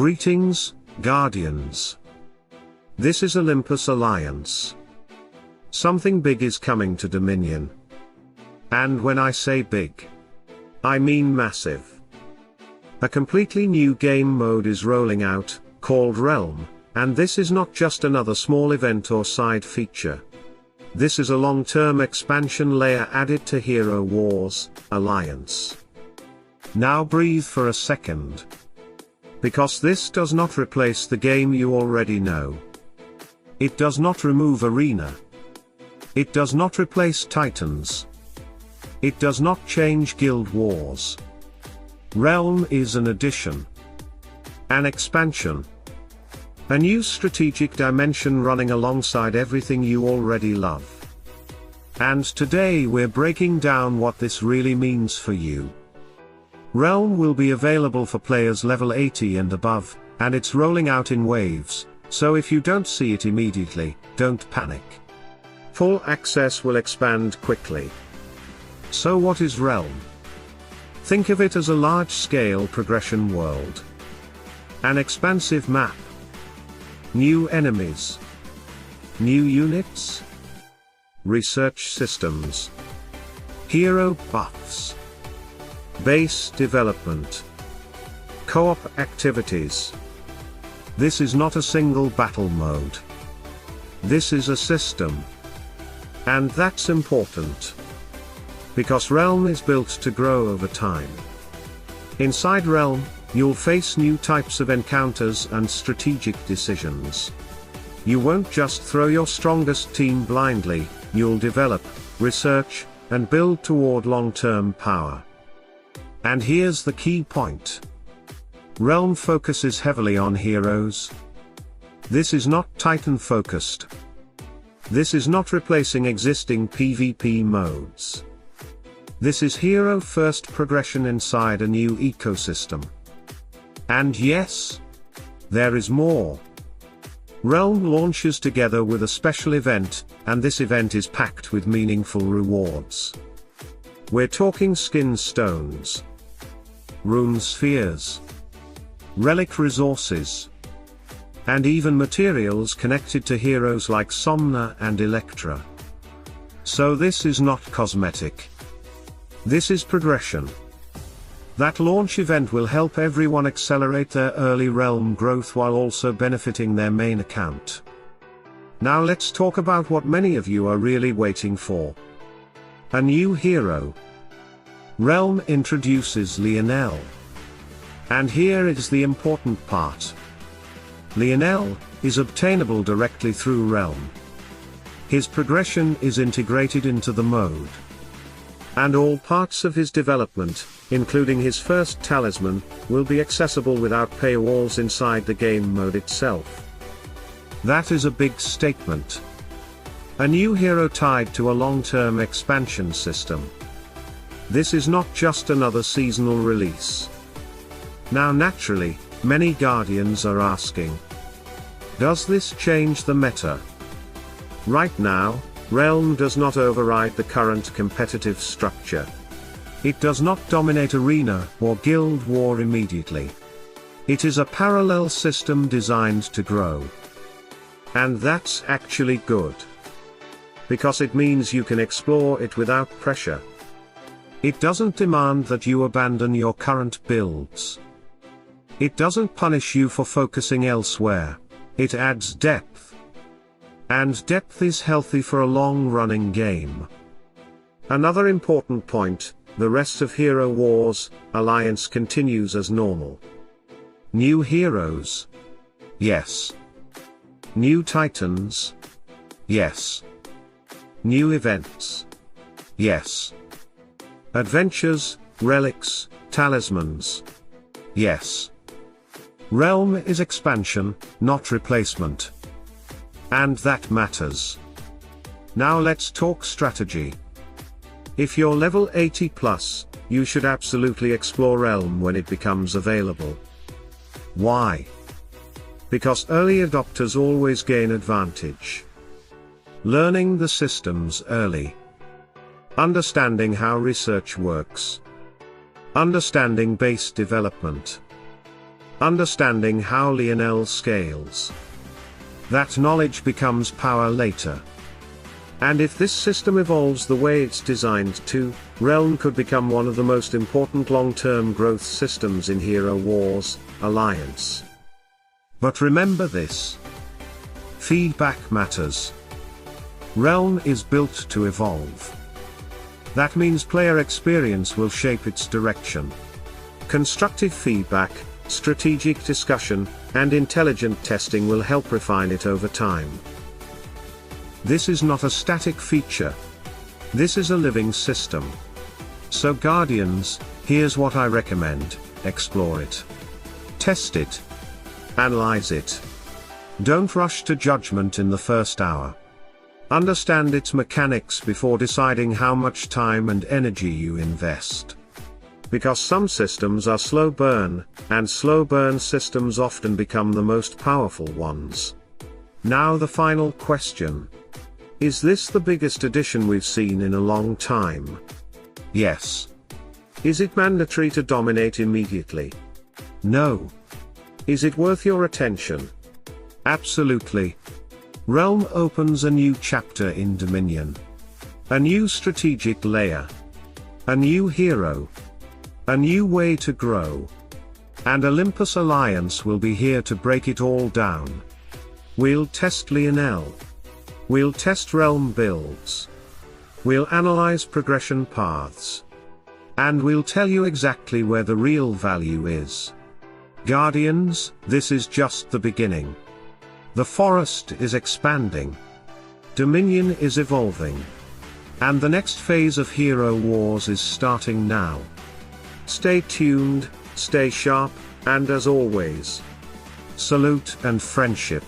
Greetings, Guardians. This is Olympus Alliance. Something big is coming to Dominion. And when I say big, I mean massive. A completely new game mode is rolling out, called Realm, and this is not just another small event or side feature. This is a long-term expansion layer added to Hero Wars Alliance. Now breathe for a second. Because this does not replace the game you already know. It does not remove Arena. It does not replace Titans. It does not change Guild Wars. Realm is an addition. An expansion. A new strategic dimension running alongside everything you already love. And today we're breaking down what this really means for you. Realm will be available for players level 80 and above, and it's rolling out in waves, so if you don't see it immediately, don't panic. Full access will expand quickly. So what is Realm? Think of it as a large-scale progression world. An expansive map. New enemies. New units. Research systems. Hero buffs. Base development. Co-op activities. This is not a single battle mode. This is a system. And that's important. Because Realm is built to grow over time. Inside Realm, you'll face new types of encounters and strategic decisions. You won't just throw your strongest team blindly, you'll develop, research, and build toward long-term power. And here's the key point. Realm focuses heavily on heroes. This is not Titan-focused. This is not replacing existing PvP modes. This is hero-first progression inside a new ecosystem. And yes, there is more. Realm launches together with a special event, and this event is packed with meaningful rewards. We're talking skin stones, rune spheres, relic resources, and even materials connected to heroes like Somna and Electra. So this is not cosmetic. This is progression. That launch event will help everyone accelerate their early Realm growth while also benefiting their main account. Now let's talk about what many of you are really waiting for. A new hero. Realm introduces Lionel. And here is the important part. Lionel is obtainable directly through Realm. His progression is integrated into the mode. And all parts of his development, including his first talisman, will be accessible without paywalls inside the game mode itself. That is a big statement. A new hero tied to a long-term expansion system. This is not just another seasonal release. Now naturally, many Guardians are asking, does this change the meta? Right now, Realm does not override the current competitive structure. It does not dominate Arena or Guild War immediately. It is a parallel system designed to grow. And that's actually good. Because it means you can explore it without pressure. It doesn't demand that you abandon your current builds. It doesn't punish you for focusing elsewhere. It adds depth. And depth is healthy for a long-running game. Another important point, the rest of Hero Wars Alliance continues as normal. New heroes? Yes. New Titans? Yes. New events? Yes. Adventures, relics, talismans? Yes. Realm is expansion, not replacement. And that matters. Now let's talk strategy. If you're level 80 plus, you should absolutely explore Realm when it becomes available. Why? Because early adopters always gain advantage. Learning the systems early. Understanding how research works. Understanding base development. understanding how Lionel scales. That knowledge becomes power later. And if this system evolves the way it's designed to, Realm could become one of the most important long-term growth systems in Hero Wars Alliance. But remember this. Feedback matters. Realm is built to evolve. That means player experience will shape its direction. Constructive feedback, strategic discussion, and intelligent testing will help refine it over time. This is not a static feature. This is a living system. So Guardians, here's what I recommend: explore it. Test it. Analyze it. Don't rush to judgment in the first hour. Understand its mechanics before deciding how much time and energy you invest. Because some systems are slow burn, and slow burn systems often become the most powerful ones. Now the final question. Is this the biggest addition we've seen in a long time? Yes. Is it mandatory to dominate immediately? No. Is it worth your attention? Absolutely. Realm opens a new chapter in Dominion. A new strategic layer. A new hero. A new way to grow. And Olympus Alliance will be here to break it all down. We'll test Lionel. We'll test Realm builds. We'll analyze progression paths. And we'll tell you exactly where the real value is. Guardians, this is just the beginning. The forest is expanding. Dominion is evolving. And the next phase of Hero Wars is starting now. Stay tuned, stay sharp, and as always, salute and friendship.